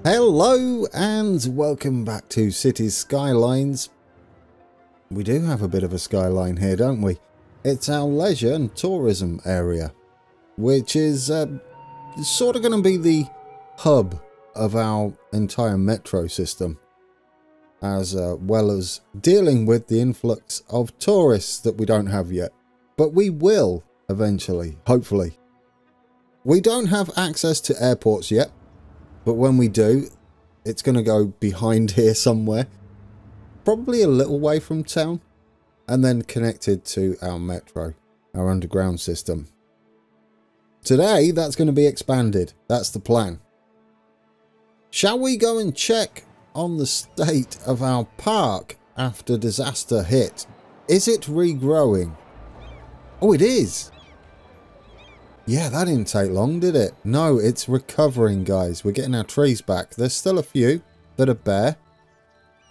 Hello and welcome back to Cities Skylines. We do have a bit of a skyline here, don't we? It's our leisure and tourism area, which is sort of going to be the hub of our entire metro system, as well as dealing with the influx of tourists that we don't have yet. But we will eventually, hopefully. We don't have access to airports yet. But when we do, it's going to go behind here somewhere. Probably a little way from town. And then connected to our metro, our underground system. Today, that's going to be expanded. That's the plan. Shall we go and check on the state of our park after disaster hit? Is it regrowing? Oh, it is. Yeah, that didn't take long, did it? No, it's recovering, guys. We're getting our trees back. There's still a few that are bare.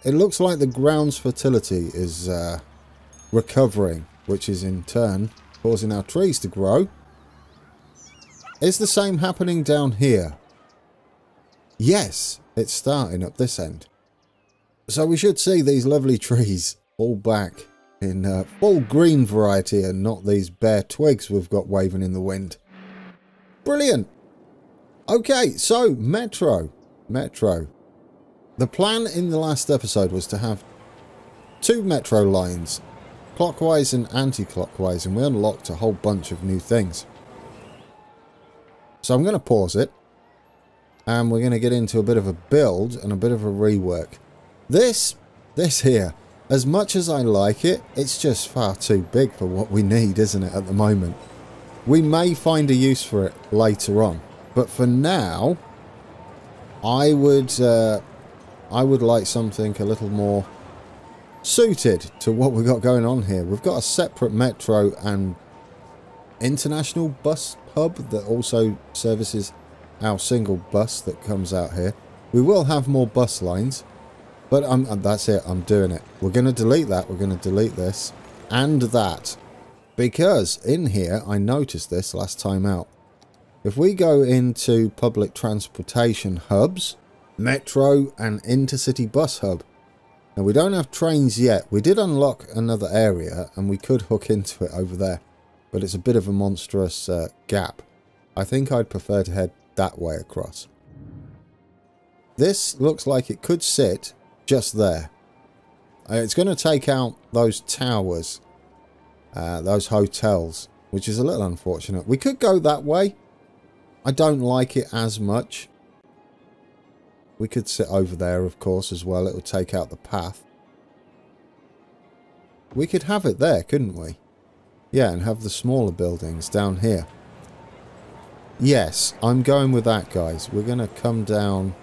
It looks like the ground's fertility is recovering, which is in turn causing our trees to grow. Is the same happening down here? Yes, it's starting up this end. So we should see these lovely trees all back in full green variety and not these bare twigs we've got waving in the wind. Brilliant. Okay, so Metro. The plan in the last episode was to have 2 metro lines, clockwise and anti-clockwise, and we unlocked a whole bunch of new things. So I'm going to pause it, and we're going to get into a bit of a build and a bit of a rework. This here, as much as I like it, it's just far too big for what we need, isn't it, at the moment? We may find a use for it later on, but for now, I would like something a little more suited to what we've got going on here. We've got a separate metro and international bus hub that also services our single bus that comes out here. We will have more bus lines, but that's it. I'm doing it. We're going to delete that. We're going to delete this and that. Because in here, I noticed this last time out. If we go into public transportation hubs, metro and intercity bus hub. Now we don't have trains yet. We did unlock another area and we could hook into it over there. But it's a bit of a monstrous gap. I think I'd prefer to head that way across. This looks like it could sit just there. It's going to take out those towers. Those hotels, which is a little unfortunate. We could go that way. I don't like it as much. We could sit over there, of course, as well. It would take out the path. We could have it there, couldn't we? Yeah, and have the smaller buildings down here. Yes, I'm going with that, guys. We're going to come down.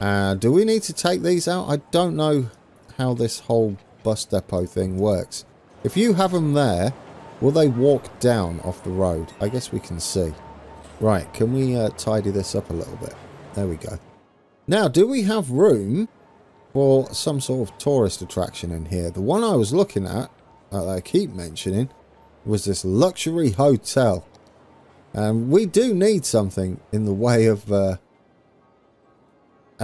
Do we need to take these out? I don't know how this whole bus depot thing works. If you have them there, will they walk down off the road? I guess we can see. Right, can we tidy this up a little bit? There we go. Now, do we have room for some sort of tourist attraction in here? The one I was looking at, that I keep mentioning, was this luxury hotel. We do need something in the way of an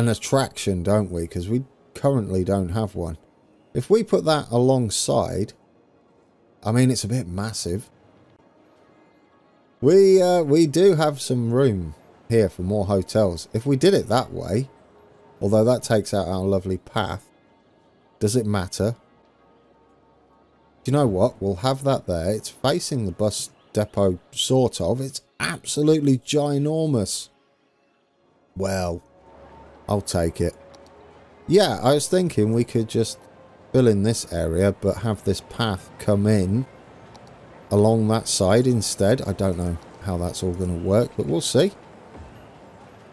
attraction, don't we? Because we currently don't have one. If we put that alongside... I mean, it's a bit massive. We do have some room here for more hotels. If we did it that way, although that takes out our lovely path, does it matter? Do you know what? We'll have that there. It's facing the bus depot, sort of. It's absolutely ginormous. Well, I'll take it. Yeah, I was thinking we could just fill in this area, but have this path come in along that side instead. I don't know how that's all going to work, but we'll see.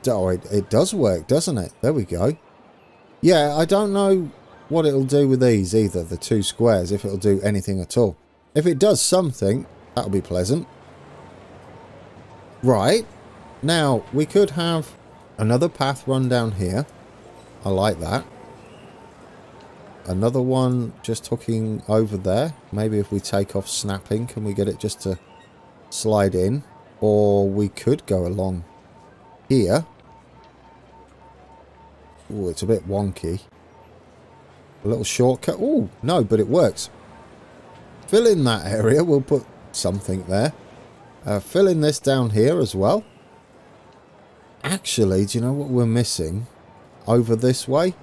Oh, it does work, doesn't it? There we go. Yeah, I don't know what it'll do with these either, the 2 squares, if it'll do anything at all. If it does something, that'll be pleasant. Right. Now, we could have another path run down here. I like that. Another one just hooking over there. Maybe if we take off snapping, can we get it just to slide in? Or we could go along here. Oh, it's a bit wonky. A little shortcut. Oh, no, but it works. Fill in that area. We'll put something there. Fill in this down here as well. Actually, do you know what we're missing over this way?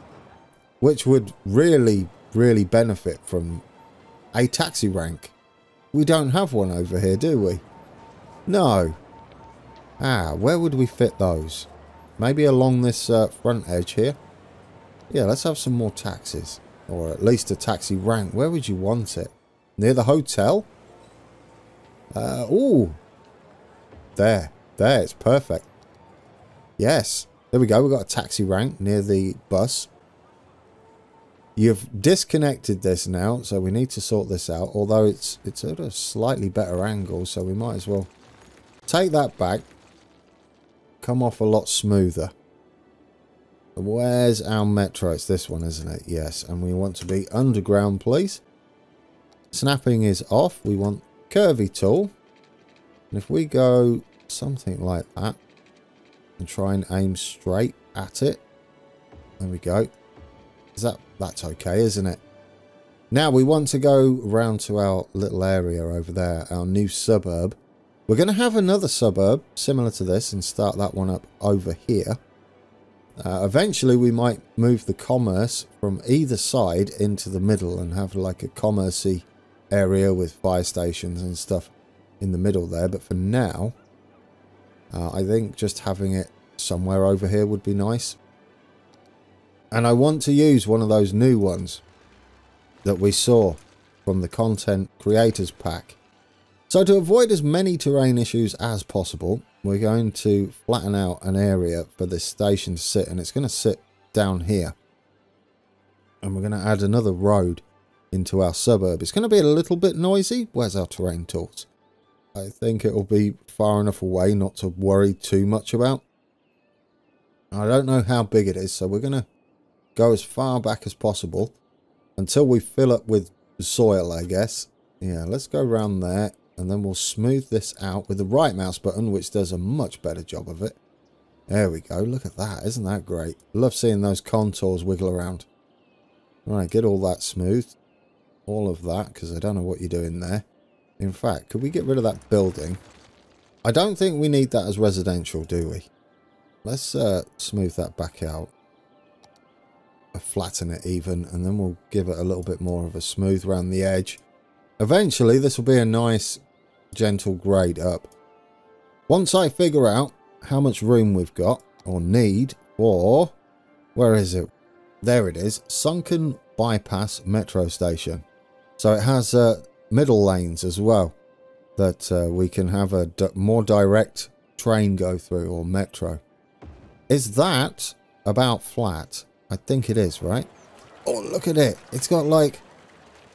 Which would really, really benefit from a taxi rank. We don't have one over here, do we? No. Where would we fit those? Maybe along this front edge here? Yeah, let's have some more taxis. Or at least a taxi rank. Where would you want it? Near the hotel? Ooh. There. There, it's perfect. Yes. There we go. We've got a taxi rank near the bus. You've disconnected this now, so we need to sort this out. Although it's at a slightly better angle, so we might as well take that back. Come off a lot smoother. Where's our metro? It's this one, isn't it? Yes, and we want to be underground, please. Snapping is off. We want curvy tool. And if we go something like that and try and aim straight at it. There we go. That's okay, isn't it? Now we want to go round to our little area over there, our new suburb. We're going to have another suburb similar to this and start that one up over here. Eventually we might move the commerce from either side into the middle and have like a commerce-y area with fire stations and stuff in the middle there. But for now, I think just having it somewhere over here would be nice. And I want to use one of those new ones that we saw from the content creators pack. So to avoid as many terrain issues as possible, we're going to flatten out an area for this station to sit, and it's going to sit down here. And we're going to add another road into our suburb. It's going to be a little bit noisy. Where's our terrain tools? I think it'll be far enough away not to worry too much about. I don't know how big it is, so we're going to go as far back as possible until we fill up with soil, I guess. Yeah, let's go around there, and then we'll smooth this out with the right mouse button, which does a much better job of it. There we go. Look at that. Isn't that great? Love seeing those contours wiggle around. Right, get all that smooth. All of that, because I don't know what you're doing there. In fact, could we get rid of that building? I don't think we need that as residential, do we? Let's smooth that back out. Flatten it even, and then we'll give it a little bit more of a smooth around the edge. Eventually this will be a nice gentle grade up. Once I figure out how much room we've got or need for, where is it? There it is, Sunken bypass metro station. So it has middle lanes as well that we can have a more direct train go through, or metro. Is that about flat? I think it is, right? Oh, look at it. It's got like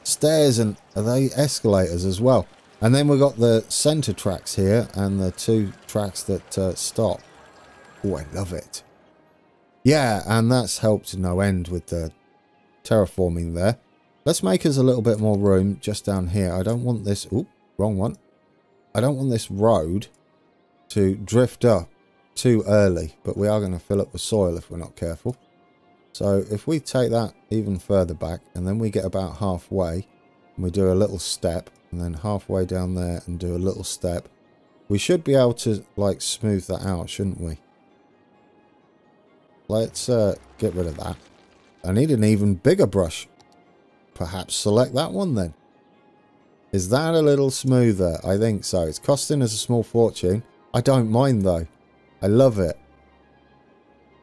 stairs, and are they escalators as well? And then we've got the center tracks here and the two tracks that stop. Oh, I love it. Yeah, and that's helped no end with the terraforming there. Let's make us a little bit more room just down here. I don't want this... Oop, wrong one. I don't want this road to drift up too early, but we are going to fill up with soil if we're not careful. So if we take that even further back, and then we get about halfway, and we do a little step, and then halfway down there and do a little step, we should be able to like smooth that out, shouldn't we? Let's get rid of that. I need an even bigger brush. Perhaps select that one then. Is that a little smoother? I think so. It's costing us a small fortune. I don't mind though. I love it.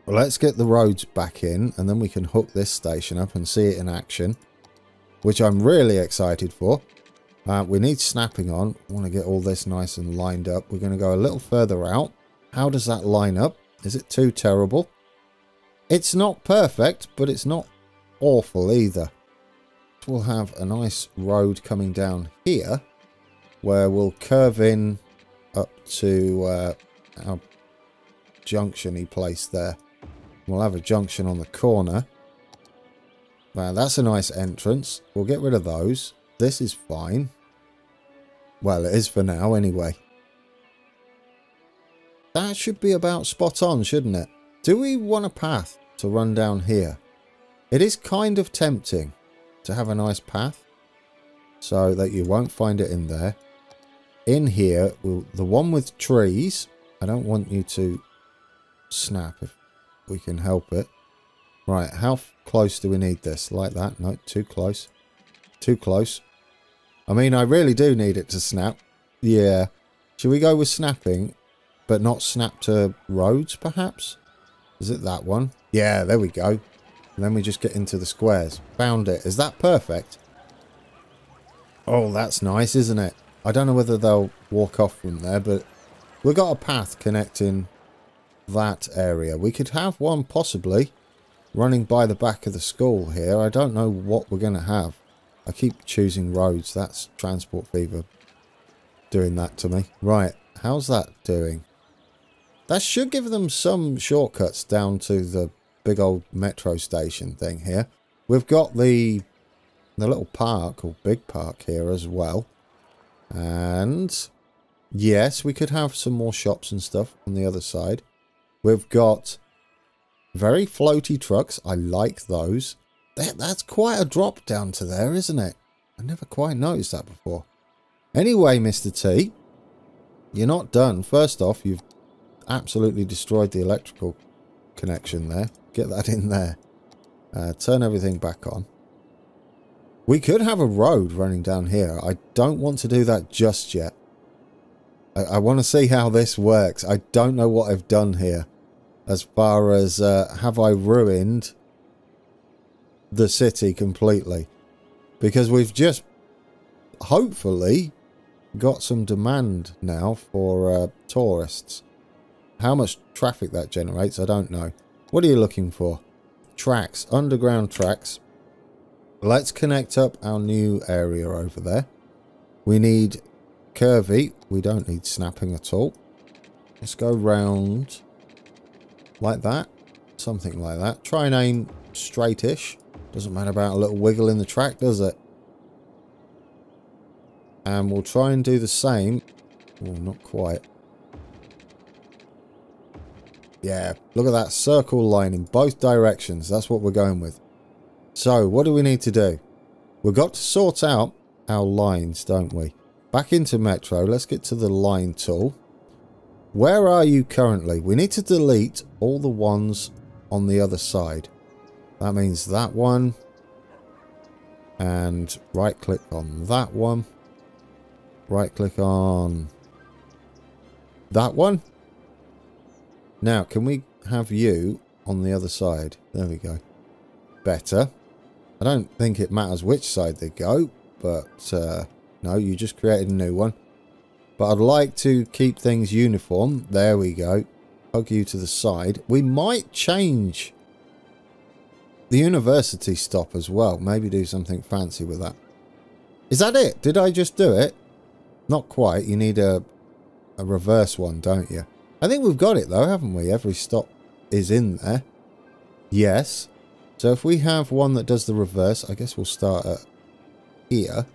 Well, let's get the roads back in, and then we can hook this station up and see it in action, which I'm really excited for. We need snapping on. I want to get all this nice and lined up. We're going to go a little further out. How does that line up? Is it too terrible? It's not perfect, but it's not awful either. We'll have a nice road coming down here, where we'll curve in up to our junction-y place there. We'll have a junction on the corner. Now, that's a nice entrance. We'll get rid of those. This is fine. Well, it is for now anyway. That should be about spot on, shouldn't it? Do we want a path to run down here. It is kind of tempting to have a nice path so that you won't find it in there. In here, the one with trees, I don't want you to snap if we can help it. Right, how close do we need this? Like that? No, too close. Too close. I mean, I really do need it to snap. Yeah. Should we go with snapping, but not snap to roads, perhaps? Is it that one? Yeah, there we go. And then we just get into the squares. Found it. Is that perfect? Oh, that's nice, isn't it? I don't know whether they'll walk off from there, but we've got a path connecting that area. We could have one possibly running by the back of the school here. I don't know what we're going to have. I keep choosing roads. That's transport fever doing that to me. Right, how's that doing? That should give them some shortcuts down to the big old metro station thing here. We've got the little park, or big park here as well. And yes, we could have some more shops and stuff on the other side. We've got very floaty trucks. I like those. That's quite a drop down to there, isn't it? I never quite noticed that before. Anyway, Mr. T, you're not done. First off, you've absolutely destroyed the electrical connection there. Get that in there. Turn everything back on. We could have a road running down here. I don't want to do that just yet. I want to see how this works. I don't know what I've done here. As far as have I ruined the city completely? Because we've just hopefully got some demand now for tourists. How much traffic that generates, I don't know. What are you looking for? Tracks, underground tracks. Let's connect up our new area over there. We need curvy. We don't need snapping at all. Let's go round like that. Something like that. Try and aim straightish. Doesn't matter about a little wiggle in the track, does it? And we'll try and do the same. Oh, not quite. Yeah, look at that circle line in both directions. That's what we're going with. So, what do we need to do? We've got to sort out our lines, don't we? Back into Metro. Let's get to the line tool. Where are you currently? We need to delete all the ones on the other side. That means that one. And right click on that one. Right click on that one. Now, can we have you on the other side? There we go. Better. I don't think it matters which side they go, but no, you just created a new one. But I'd like to keep things uniform. There we go. Hug you to the side. We might change the university stop as well. Maybe do something fancy with that. Is that it? Did I just do it? Not quite. You need a reverse one, don't you? I think we've got it though, haven't we? Every stop is in there. Yes. So if we have one that does the reverse, I guess we'll start at here.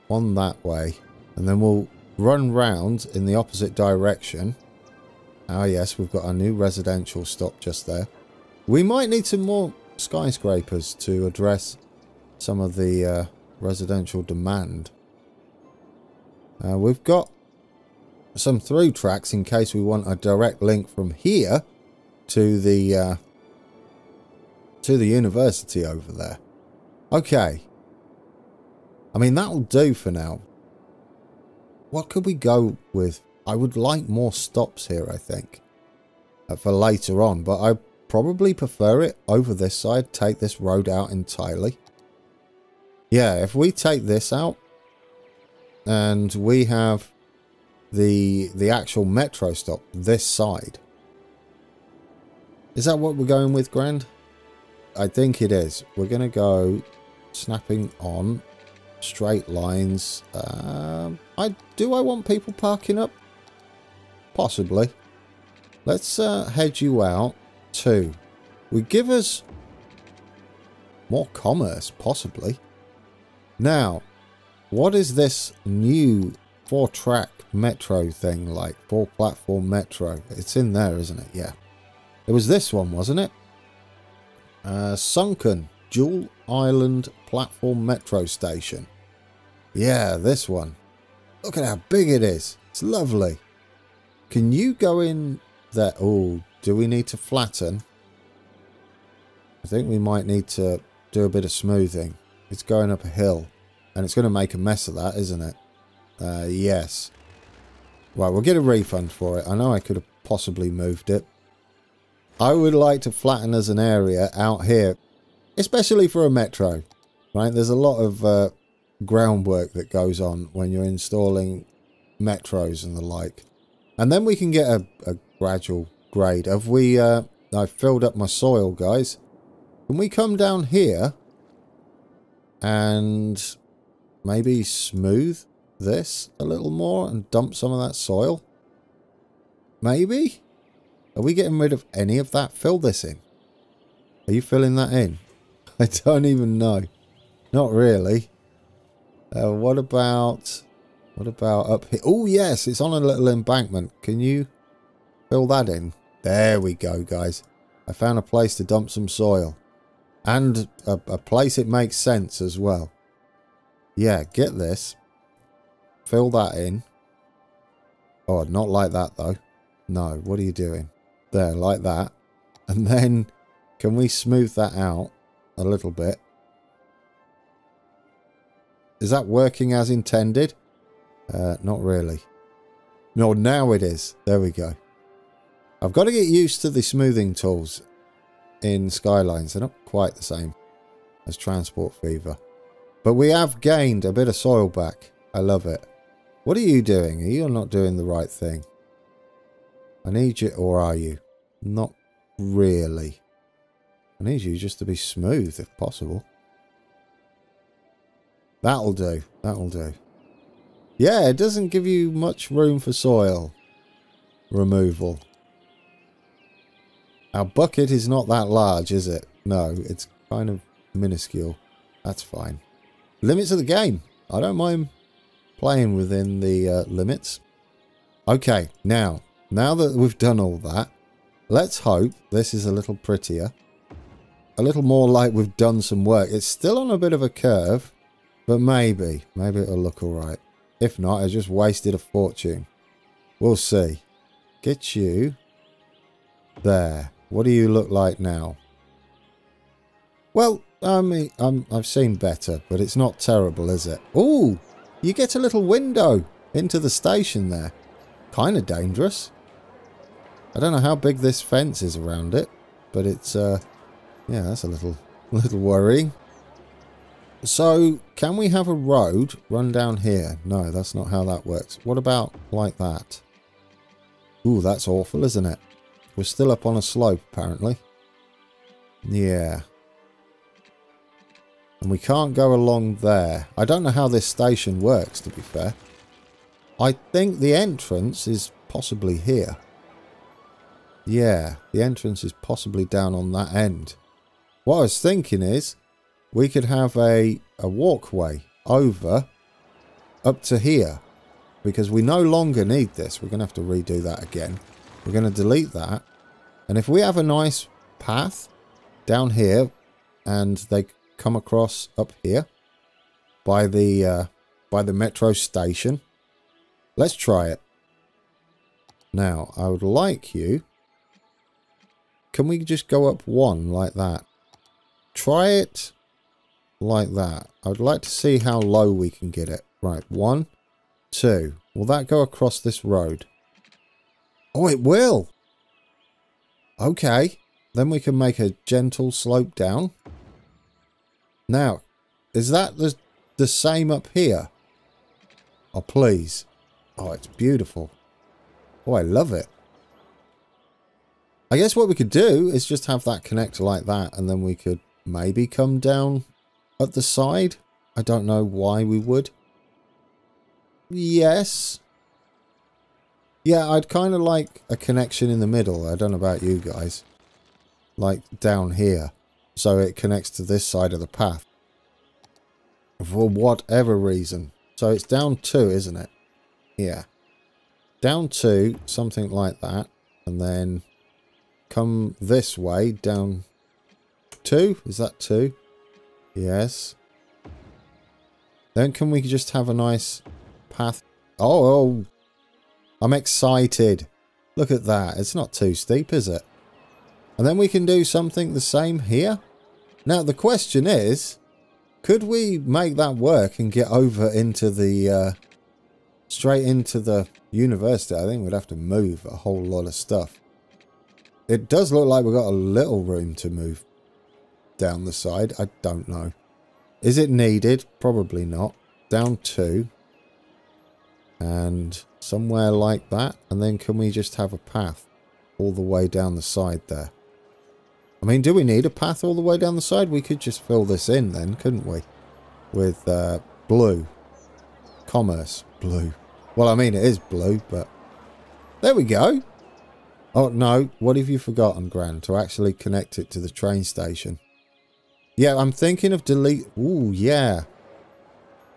One that way. And then we'll run round in the opposite direction. Ah yes, we've got our new residential stop just there. We might need some more skyscrapers to address some of the residential demand. We've got some through tracks in case we want a direct link from here to the university over there. Okay. I mean, that'll do for now. What could we go with? I would like more stops here, I think, for later on, but I probably prefer it over this side. Take this road out entirely. Yeah, if we take this out and we have the actual metro stop this side. Is that what we're going with, Grand? I think it is. We're going to go snapping on straight lines. Do I want people parking up? Possibly. Let's head you out too. We give us more commerce, possibly. Now, what is this new 4-track metro thing like? 4-platform metro. It's in there, isn't it? Yeah. It was this one, wasn't it? Sunken dual island platform metro station. Yeah, this one. Look at how big it is. It's lovely. Can you go in there? Oh, do we need to flatten? I think we might need to do a bit of smoothing. It's going up a hill. And it's going to make a mess of that, isn't it? Yes. Right, we'll get a refund for it. I know I could have possibly moved it. I would like to flatten as an area out here. Especially for a metro. Right, there's a lot of groundwork that goes on when you're installing metros and the like. And then we can get a gradual grade. Have we... I've filled up my soil, guys. Can we come down here and maybe smooth this a little more and dump some of that soil? Maybe? Are we getting rid of any of that? Fill this in. Are you filling that in? I don't even know. Not really. What about up here? Oh, yes, it's on a little embankment. Can you fill that in? There we go, guys. I found a place to dump some soil. And a place it makes sense as well. Yeah, get this. Fill that in. Oh, not like that, though. No, what are you doing? There, like that. And then, can we smooth that out a little bit? Is that working as intended? Not really. No, now it is. There we go. I've got to get used to the smoothing tools in Skylines. They're not quite the same as Transport Fever. But we have gained a bit of soil back. I love it. What are you doing? You're not doing the right thing. I need you, or are you? Not really. I need you just to be smooth if possible. That'll do. That'll do. Yeah, it doesn't give you much room for soil removal. Our bucket is not that large, is it? No, it's kind of minuscule. That's fine. Limits of the game. I don't mind playing within the limits. Okay, now that we've done all that, let's hope this is a little prettier. A little more like we've done some work. It's still on a bit of a curve, but maybe it'll look alright. If not, I just wasted a fortune. We'll see. Get you there. What do you look like now? Well, I mean, I've seen better, but it's not terrible, is it? Ooh, you get a little window into the station there. Kind of dangerous. I don't know how big this fence is around it, but it's, yeah, that's a little worrying. So, can we have a road run down here? No, that's not how that works. What about like that? Ooh, that's awful, isn't it? We're still up on a slope, apparently. Yeah. And we can't go along there. I don't know how this station works, to be fair. I think the entrance is possibly here. Yeah, the entrance is possibly down on that end. What I was thinking is, we could have a walkway over up to here. Because we no longer need this. We're going to have to redo that again. We're going to delete that. And if we have a nice path down here and they come across up here by the metro station, let's try it. Now, I would like you... Can we just go up one like that? Try it like that. I would like to see how low we can get it. Right, 1, 2. Will that go across this road? Oh, it will! Okay. Then we can make a gentle slope down. Now, is that the same up here? Oh, please. Oh, it's beautiful. Oh, I love it. I guess what we could do is just have that connect like that, and then we could maybe come down at the side. I don't know why we would. Yes. Yeah, I'd kind of like a connection in the middle. I don't know about you guys. Like down here. So it connects to this side of the path. For whatever reason. So it's down 2, isn't it? Yeah. Down 2, something like that. And then come this way, down move 2? Is that 2? Yes. Then can we just have a nice path? Oh, I'm excited. Look at that. It's not too steep, is it? And then we can do something the same here. Now, the question is, could we make that work and get over into the, straight into the university? I think we'd have to move a whole lot of stuff. It does look like we've got a little room to move down the side. I don't know. Is it needed? Probably not. Down 2. And somewhere like that. And then can we just have a path all the way down the side there? I mean, do we need a path all the way down the side? We could just fill this in then, couldn't we? With blue. Commerce. Blue. Well, I mean, it is blue, but... There we go. Oh, no. What have you forgotten, Gran? To actually connect it to the train station. Yeah, I'm thinking of delete... Ooh, yeah.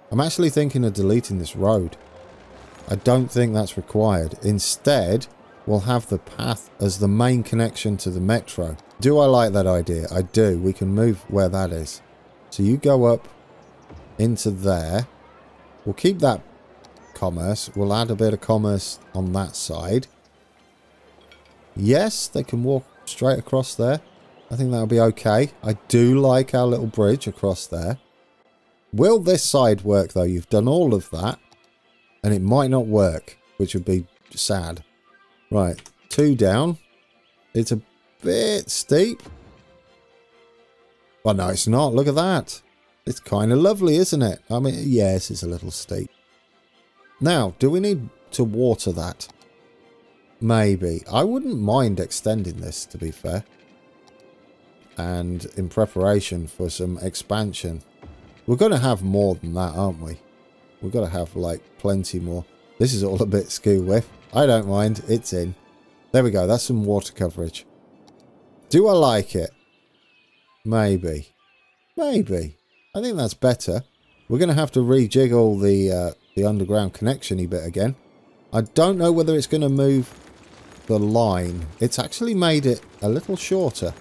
I'm actually thinking of deleting this road. I don't think that's required. Instead, we'll have the path as the main connection to the metro. Do I like that idea? I do. We can move where that is. So you go up into there. We'll keep that commerce. We'll add a bit of commerce on that side. Yes, they can walk straight across there. I think that'll be okay. I do like our little bridge across there. Will this side work, though? You've done all of that. And it might not work, which would be sad. Right, 2 down. It's a bit steep. Well, no, it's not. Look at that. It's kind of lovely, isn't it? I mean, yes, it's a little steep. Now, do we need to water that? Maybe. I wouldn't mind extending this, to be fair. And in preparation for some expansion. We're going to have more than that, aren't we? We've got to have, like, plenty more. This is all a bit skew with. I don't mind. It's in. There we go. That's some water coverage. Do I like it? Maybe. Maybe. I think that's better. We're going to have to rejiggle the underground connection-y bit again. I don't know whether it's going to move the line. It's actually made it a little shorter.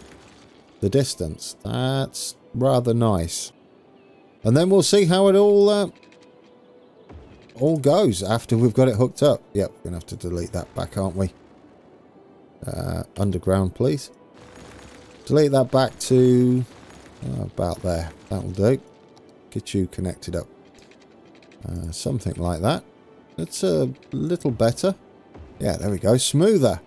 The distance. That's rather nice. And then we'll see how it all goes after we've got it hooked up. Yep, we're going to have to delete that back, aren't we? Underground, please. Delete that back to about there. That'll do. Get you connected up. Something like that. It's a little better. Yeah, there we go. Smoother.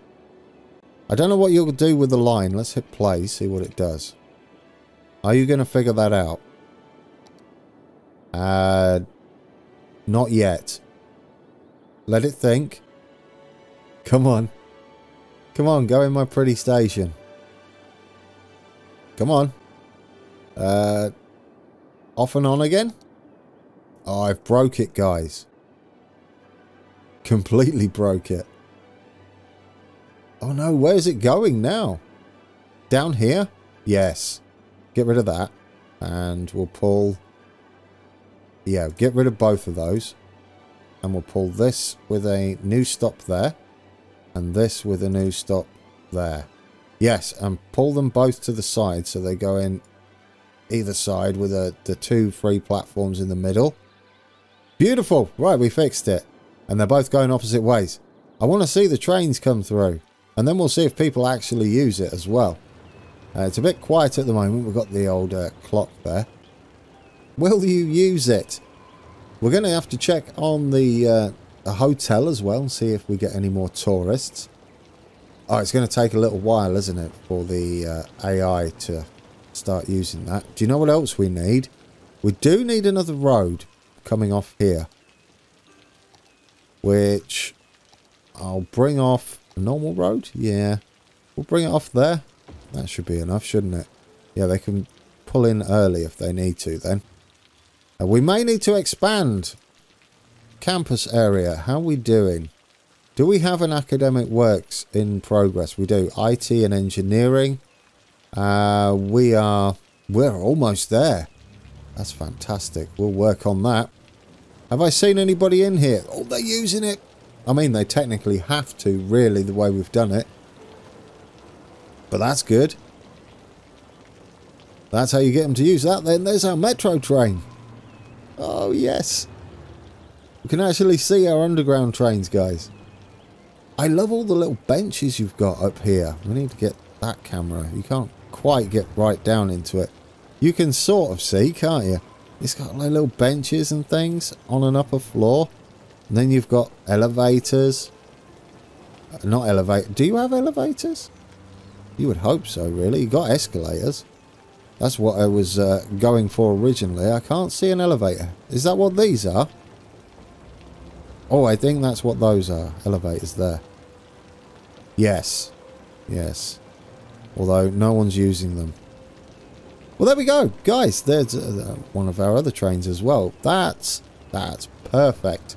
I don't know what you'll do with the line. Let's hit play, see what it does. Are you going to figure that out? Not yet. Let it think. Come on. Come on, go in my pretty station. Come on. Off and on again? Oh, I've broke it, guys. Completely broke it. Oh no, where's it going now? Down here? Yes. Get rid of that. And we'll pull... Yeah, get rid of both of those. And we'll pull this with a new stop there. And this with a new stop there. Yes, and pull them both to the side so they go in either side with the 2 free platforms in the middle. Beautiful. Right, we fixed it. And they're both going opposite ways. I want to see the trains come through. And then we'll see if people actually use it as well. It's a bit quiet at the moment. We've got the old clock there. Will you use it? We're going to have to check on the hotel as well and see if we get any more tourists. Oh, it's going to take a little while, isn't it, for the AI to start using that. Do you know what else we need? We do need another road coming off here. Which I'll bring off a normal road. Yeah. We'll bring it off there. That should be enough, shouldn't it? Yeah, they can pull in early if they need to then. We may need to expand campus area. How are we doing? Do we have an academic works in progress? We do. IT and engineering. We're almost there. That's fantastic. We'll work on that. Have I seen anybody in here? Oh, they're using it. I mean, they technically have to, really, the way we've done it. But that's good. That's how you get them to use that then. There's our metro train. Oh, yes. You can actually see our underground trains, guys. I love all the little benches you've got up here. We need to get that camera. You can't quite get right down into it. You can sort of see, can't you? It's got like little benches and things on an upper floor. And then you've got elevators. Not elevator. Do you have elevators? You would hope so, really. You got escalators. That's what I was going for originally. I can't see an elevator. Is that what these are? Oh, I think that's what those are. Elevators there. Yes. Yes. Although no one's using them. Well, there we go. Guys, there's one of our other trains as well. That's perfect.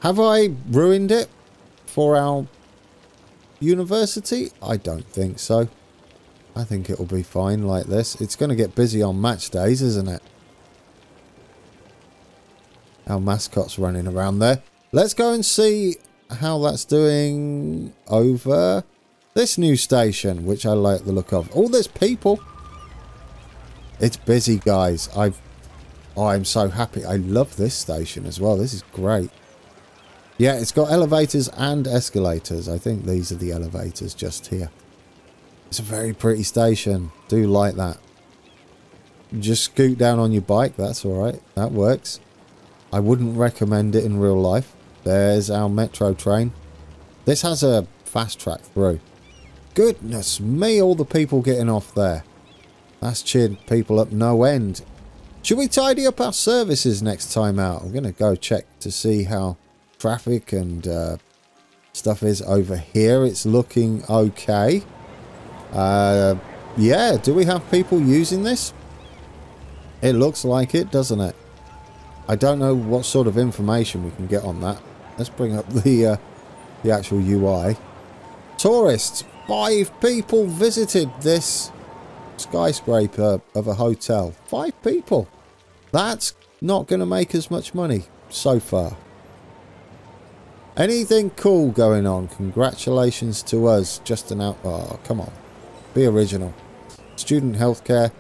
Have I ruined it for our university? I don't think so. I think it'll be fine like this. It's going to get busy on match days, isn't it? Our mascot's running around there. Let's go and see how that's doing over this new station, which I like the look of. Oh, there's people. It's busy, guys. I'm so happy. I love this station as well. This is great. Yeah, it's got elevators and escalators. I think these are the elevators just here. It's a very pretty station. Do like that. Just scoot down on your bike. That's all right. That works. I wouldn't recommend it in real life. There's our metro train. This has a fast track through. Goodness me, all the people getting off there. That's cheered people up no end. Should we tidy up our services next time out? I'm going to go check to see how traffic and stuff is over here. It's looking okay. Yeah, do we have people using this? It looks like it, doesn't it? I don't know what sort of information we can get on that. Let's bring up the actual UI. Tourists. 5 people visited this skyscraper of a hotel. 5 people. That's not going to make us much money so far. Anything cool going on? Congratulations to us. Just an out... Oh, come on. Be original. Student healthcare.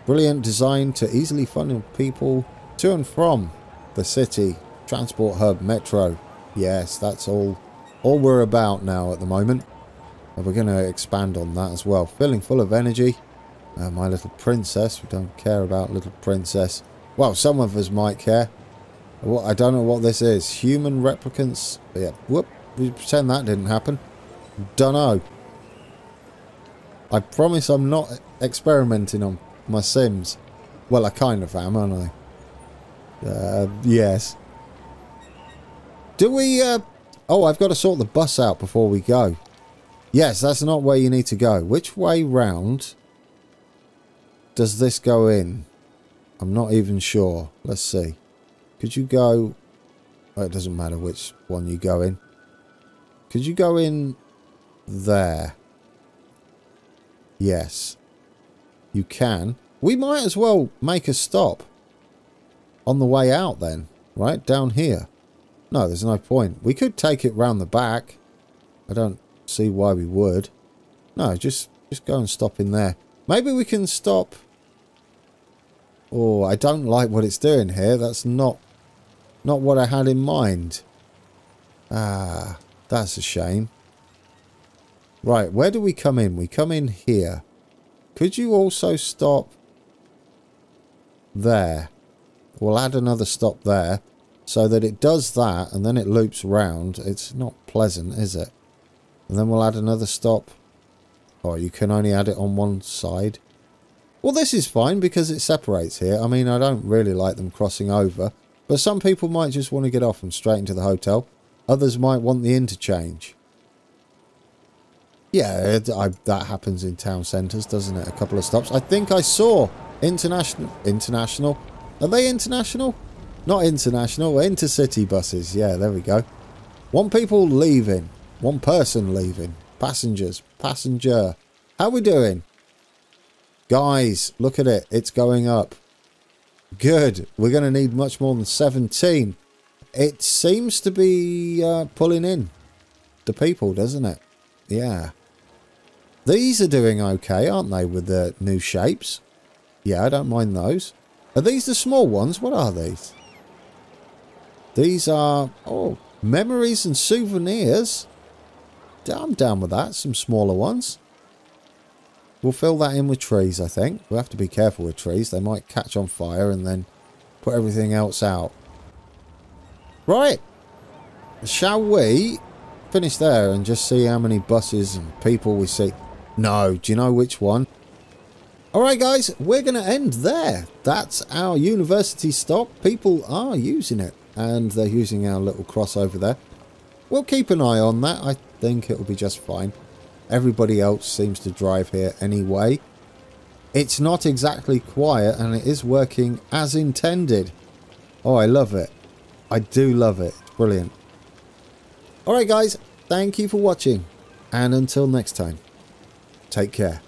Brilliant design to easily funnel people to and from the city. Transport hub, metro. Yes, that's all we're about now at the moment. And we're going to expand on that as well. Feeling full of energy. My little princess. We don't care about little princess. Well, some of us might care. Well, I don't know what this is. Human replicants. Yeah, whoop. We pretend that didn't happen. Dunno. I promise I'm not experimenting on my Sims. Well, I kind of am, aren't I? Yes. Do we... Oh, I've got to sort the bus out before we go. Yes, that's not where you need to go. Which way round does this go in? I'm not even sure. Let's see. Could you go... Oh, it doesn't matter which one you go in. Could you go in there? Yes. You can. We might as well make a stop on the way out then. Right? Down here. No, there's no point. We could take it round the back. I don't see why we would. No, just go and stop in there. Maybe we can stop... Oh, I don't like what it's doing here. That's not what I had in mind. Ah, that's a shame. Right, where do we come in? We come in here. Could you also stop there? We'll add another stop there so that it does that and then it loops round. It's not pleasant, is it? And then we'll add another stop. Oh, you can only add it on one side. Well, this is fine because it separates here. I mean, I don't really like them crossing over. But some people might just want to get off and straight into the hotel. Others might want the interchange. Yeah, that happens in town centres, doesn't it? A couple of stops. I think I saw international. Are they international? Not international. Intercity buses. Yeah, there we go. 1 people leaving. 1 person leaving. Passengers. Passenger. How we doing? Guys, look at it. It's going up. Good. We're going to need much more than 17. It seems to be pulling in the people, doesn't it? Yeah. These are doing okay, aren't they, with the new shapes? Yeah, I don't mind those. Are these the small ones? What are these? These are, oh, memories and souvenirs. I'm down with that. Some smaller ones. We'll fill that in with trees, I think. We'll have to be careful with trees. They might catch on fire and then put everything else out. Right. Shall we finish there and just see how many buses and people we see? No, do you know which one? Alright guys, we're going to end there. That's our university stop. People are using it. And they're using our little cross over there. We'll keep an eye on that. I think it'll be just fine. Everybody else seems to drive here anyway. It's not exactly quiet and it is working as intended. Oh, I love it. I do love it. It's brilliant. Alright guys, thank you for watching. And until next time, take care.